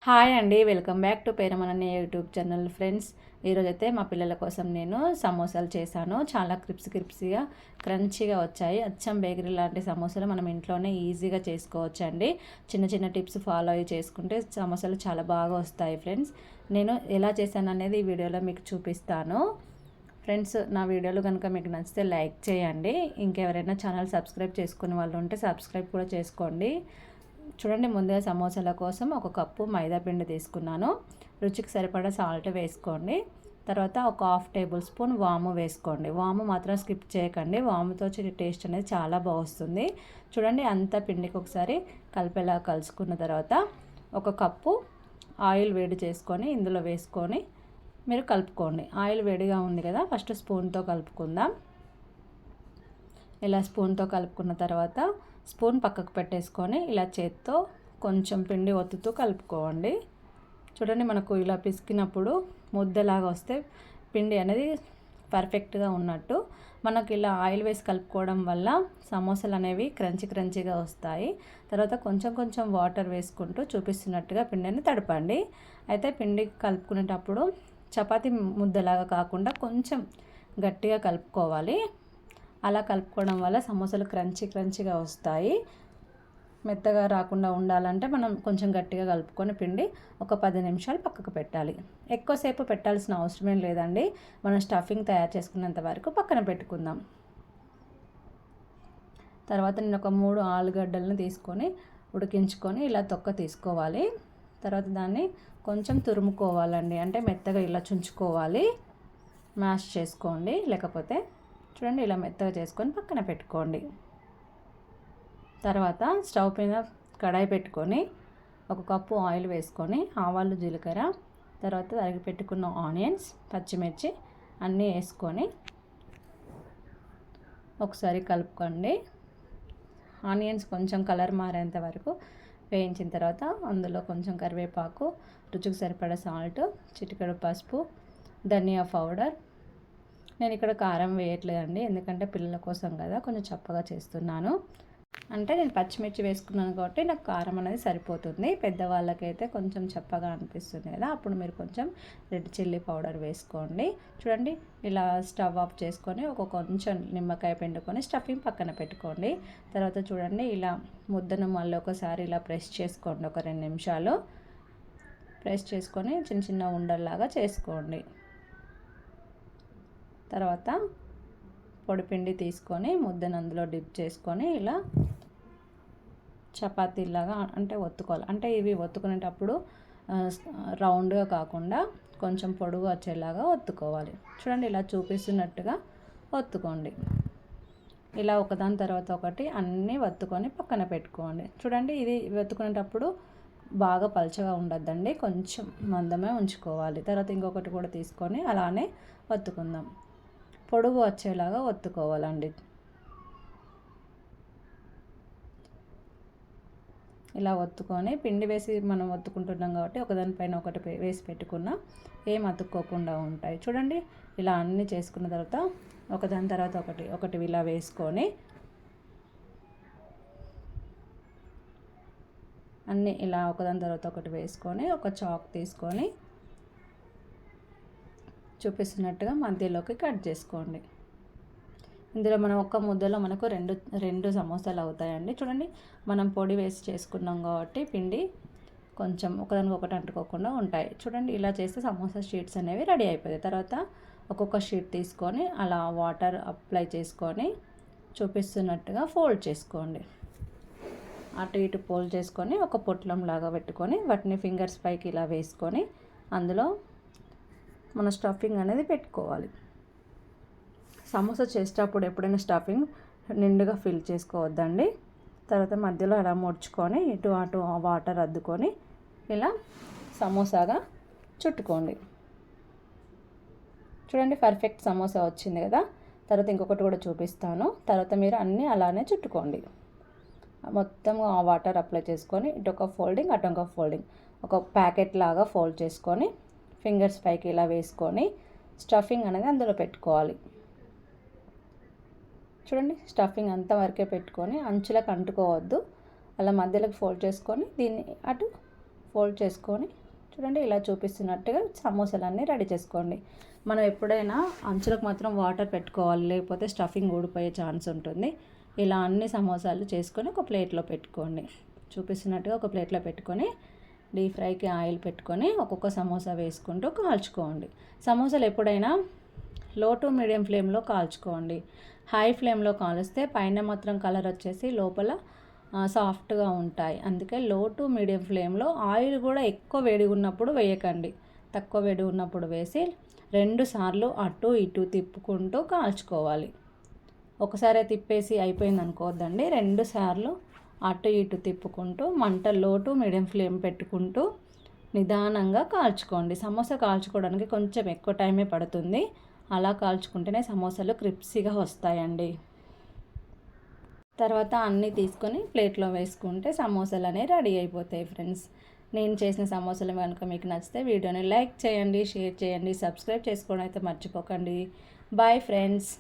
Hi అండి, welcome back to పేరమనని YouTube channel. Friends, ఈరోజైతే మా పిల్లల కోసం నేను సమోసాలు చేశాను. చాలా క్రిప్సీగా క్రంచీగా వచ్చాయి. అచ్చం బేకరీ లాంటి సమోసాలు మనం ఇంట్లోనే ఈజీగా చేసుకోవచ్చండి. చిన్న చిన్న టిప్స్ ఫాలో అయ్యి చేసుకుంటే సమోసాలు చాలా బాగా వస్తాయి. ఫ్రెండ్స్, నేను ఎలా చేశాను అనేది ఈ వీడియోలో మీకు చూపిస్తాను. ఫ్రెండ్స్, నా వీడియోలు కనుక మీకు నచ్చితే లైక్ చేయండి. ఇంకెవరైనా ఛానల్ సబ్స్క్రైబ్ చేసుకునే వాళ్ళు ఉంటే సబ్స్క్రైబ్ కూడా చేసుకోండి. చూడండి, ముందుగా సమోసాల కోసం ఒక కప్పు మైదా పిండి తీసుకున్నాను. రుచికి సరిపడా సాల్ట్ వేసుకోండి. తర్వాత ఒక హాఫ్ టేబుల్ స్పూన్ వాము వేసుకోండి. వాము మాత్రం స్కిప్ చేయకండి, వాముతో టేస్ట్ అనేది చాలా బాగుంటుంది. చూడండి, అంత పిండికి ఒకసారి కలిపేలా కలుసుకున్న తర్వాత ఒక కప్పు ఆయిల్ వేడి చేసుకొని ఇందులో వేసుకొని మీరు కలుపుకోండి. ఆయిల్ వేడిగా ఉంది కదా, ఫస్ట్ స్పూన్తో కలుపుకుందాం. ఇలా స్పూన్తో కలుపుకున్న తర్వాత స్పూన్ పక్కకు పెట్టేసుకొని ఇలా చేత్తో కొంచెం పిండి ఒత్తుతూ కలుపుకోండి. చూడండి, మనకు ఇలా పిసికినప్పుడు ముద్దలాగా వస్తే పిండి అనేది పర్ఫెక్ట్గా ఉన్నట్టు. మనకి ఇలా ఆయిల్ వేసి కలుపుకోవడం వల్ల సమోసాలు అనేవి క్రంచీగా వస్తాయి. తర్వాత కొంచెం వాటర్ వేసుకుంటూ చూపిస్తున్నట్టుగా పిండిని తడపండి. అయితే పిండి కలుపుకునేటప్పుడు చపాతీ ముద్దలాగా కాకుండా కొంచెం గట్టిగా కలుపుకోవాలి. అలా కలుపుకోవడం వల్ల సమోసాలు క్రంచీగా వస్తాయి. మెత్తగా రాకుండా ఉండాలంటే మనం కొంచెం గట్టిగా కలుపుకొని పిండి ఒక 10 నిమిషాలు పక్కకు పెట్టాలి. ఎక్కువసేపు పెట్టాల్సిన అవసరమేం లేదండి. మనం స్టఫింగ్ తయారు చేసుకున్నంత వరకు పక్కన పెట్టుకుందాం. తర్వాత నేను ఒక 3 ఆలుగడ్డలను తీసుకొని ఉడికించుకొని ఇలా తొక్క తీసుకోవాలి. తర్వాత దాన్ని కొంచెం తురుముకోవాలండి, అంటే మెత్తగా ఇలా చుంచుకోవాలి. మ్యాష్ చేసుకోండి. లేకపోతే చూడండి, ఇలా మెత్తగా చేసుకొని పక్కన పెట్టుకోండి. తర్వాత స్టవ్ పైన కడాయి పెట్టుకొని ఒక కప్పు ఆయిల్ వేసుకొని ఆవాలు, జీలకర్ర, తర్వాత తరిగి పెట్టుకున్న ఆనియన్స్, పచ్చిమిర్చి అన్నీ వేసుకొని ఒకసారి కలుపుకోండి. ఆనియన్స్ కొంచెం కలర్ మారేంత వరకు వేయించిన తర్వాత అందులో కొంచెం కరివేపాకు, రుచికి సరిపడా సాల్ట్, చిటికెడు పసుపు, ధనియా పౌడర్. నేను ఇక్కడ కారం వేయట్లేదండి, ఎందుకంటే పిల్లల కోసం కదా, కొంచెం చప్పగా చేస్తున్నాను. అంటే నేను పచ్చిమిర్చి వేసుకున్నాను కాబట్టి నాకు కారం అనేది సరిపోతుంది. పెద్దవాళ్ళకైతే కొంచెం చప్పగా అనిపిస్తుంది కదా, అప్పుడు మీరు కొంచెం రెడ్ చిల్లీ పౌడర్ వేసుకోండి. చూడండి, ఇలా స్టవ్ ఆఫ్ చేసుకొని ఒక కొంచెం నిమ్మకాయ పిండుకొని స్టఫింగ్ పక్కన పెట్టుకోండి. తర్వాత చూడండి, ఇలా ముద్దను మళ్ళీ ఒకసారి ఇలా ప్రెస్ చేసుకోండి. ఒక 2 నిమిషాలు ప్రెస్ చేసుకొని చిన్న ఉండల్లాగా చేసుకోండి. తర్వాత పొడిపిండి తీసుకొని ముద్దను అందులో డిప్ చేసుకొని ఇలా చపాతీలాగా అంటే ఒత్తుకోవాలి. అంటే ఇవి ఒత్తుకునేటప్పుడు రౌండ్గా కాకుండా కొంచెం పొడుగు వచ్చేలాగా ఒత్తుకోవాలి. చూడండి, ఇలా చూపిస్తున్నట్టుగా ఒత్తుకోండి. ఇలా ఒకదాని తర్వాత ఒకటి అన్నీ ఒత్తుకొని పక్కన పెట్టుకోండి. చూడండి, ఇది ఒత్తుకునేటప్పుడు బాగా పలచగా ఉండద్దండి, కొంచెం మందమే ఉంచుకోవాలి. తర్వాత ఇంకొకటి కూడా తీసుకొని అలానే ఒత్తుకుందాం. పొడుగు వచ్చేలాగా ఒత్తుకోవాలండి. ఇలా ఒత్తుకొని పిండి వేసి మనం ఒత్తుకుంటున్నాం కాబట్టి ఒకదానిపైన ఒకటి వేసి పెట్టుకున్నా ఏం అతుక్కోకుండా ఉంటాయి. చూడండి, ఇలా అన్నీ చేసుకున్న తర్వాత ఒకదాని తర్వాత ఒకటి ఇలా వేసుకొని అన్నీ ఇలా ఒకదాని తర్వాత ఒకటి వేసుకొని ఒక చాక్ తీసుకొని చూపిస్తున్నట్టుగా మధ్యలోకి కట్ చేసుకోండి. ఇందులో మనం ఒక్క ముద్దలో మనకు రెండు సమోసాలు అవుతాయండి. చూడండి, మనం పొడి వేసి చేసుకున్నాం కాబట్టి పిండి కొంచెం ఒకదానికొకటి అంటుకోకుండా ఉంటాయి. చూడండి, ఇలా చేస్తే సమోసా షీట్స్ అనేవి రెడీ అయిపోతాయి. తర్వాత ఒక్కొక్క షీట్ తీసుకొని అలా వాటర్ అప్లై చేసుకొని చూపిస్తున్నట్టుగా ఫోల్డ్ చేసుకోండి. అటు ఇటు ఫోల్డ్ చేసుకొని ఒక పొట్లం లాగా పెట్టుకొని వాటిని ఫింగర్స్ పైకి ఇలా వేసుకొని అందులో మన స్టఫింగ్ అనేది పెట్టుకోవాలి. సమోసా చేసేటప్పుడు ఎప్పుడైనా స్టఫింగ్ నిండుగా ఫిల్ చేసుకోవద్దండి. తర్వాత మధ్యలో అలా ముడుచుకొని ఇటు అటు వాటర్ అద్దుకొని ఇలా సమోసాగా చుట్టుకోండి. చూడండి, పర్ఫెక్ట్ సమోసా వచ్చింది కదా. తర్వాత ఇంకొకటి కూడా చూపిస్తాను. తర్వాత మీరు అన్నీ అలానే చుట్టుకోండి. మొత్తం ఆ వాటర్ అప్లై చేసుకొని ఇటు ఒక ఫోల్డింగ్ అటు ఒక ఫోల్డింగ్ ఒక ప్యాకెట్ లాగా ఫోల్డ్ చేసుకొని ఫింగర్స్ పైకి ఇలా వేసుకొని స్టఫింగ్ అనేది అందులో పెట్టుకోవాలి. చూడండి, స్టఫింగ్ అంతా వరకే పెట్టుకొని అంచులకు అంటుకోవద్దు. అలా మధ్యలోకి ఫోల్డ్ చేసుకొని దీన్ని అటు ఫోల్డ్ చేసుకొని చూడండి ఇలా చూపిస్తున్నట్టుగా సమోసాలన్నీ రెడీ చేసుకోండి. మనం ఎప్పుడైనా అంచులకు మాత్రం వాటర్ పెట్టుకోవాలి, లేకపోతే స్టఫింగ్ ఊడిపోయే ఛాన్స్ ఉంటుంది. ఇలా అన్ని సమోసాలు చేసుకొని ఒక ప్లేట్లో పెట్టుకోండి. చూపిస్తున్నట్టుగా ఒక ప్లేట్లో పెట్టుకొని డీప్ ఫ్రైకి ఆయిల్ పెట్టుకొని ఒక్కొక్క సమోసా వేసుకుంటూ కాల్చుకోండి. సమోసాలు ఎప్పుడైనా లో టు మీడియం ఫ్లేమ్లో కాల్చుకోండి. హై ఫ్లేమ్లో కాలుస్తే పైన మాత్రం కలర్ వచ్చేసి లోపల సాఫ్ట్గా ఉంటాయి. అందుకే లో టు మీడియం ఫ్లేమ్లో ఆయిల్ కూడా ఎక్కువ వేడిగా ఉన్నప్పుడు వేయకండి, తక్కువ వేడి ఉన్నప్పుడు వేసి 2 సార్లు అటు ఇటు తిప్పుకుంటూ కాల్చుకోవాలి. ఒకసారి తిప్పేసి అయిపోయింది అనుకోవద్దండి, 2 సార్లు అటు ఇటు తిప్పుకుంటూ మంట లో టు మీడియం ఫ్లేమ్ పెట్టుకుంటూ నిదానంగా కాల్చుకోండి. సమోసా కాల్చుకోవడానికి కొంచెం ఎక్కువ టైమే పడుతుంది. అలా కాల్చుకుంటేనే సమోసాలు క్రిప్సీగా వస్తాయండి. తర్వాత అన్నీ తీసుకొని ప్లేట్లో వేసుకుంటే సమోసాలు అనేవి రెడీ అయిపోతాయి ఫ్రెండ్స్. నేను చేసిన సమోసాలు కనుక మీకు నచ్చితే వీడియోని లైక్ చేయండి, షేర్ చేయండి, సబ్స్క్రైబ్ చేసుకోవడం అయితే మర్చిపోకండి. Bye friends.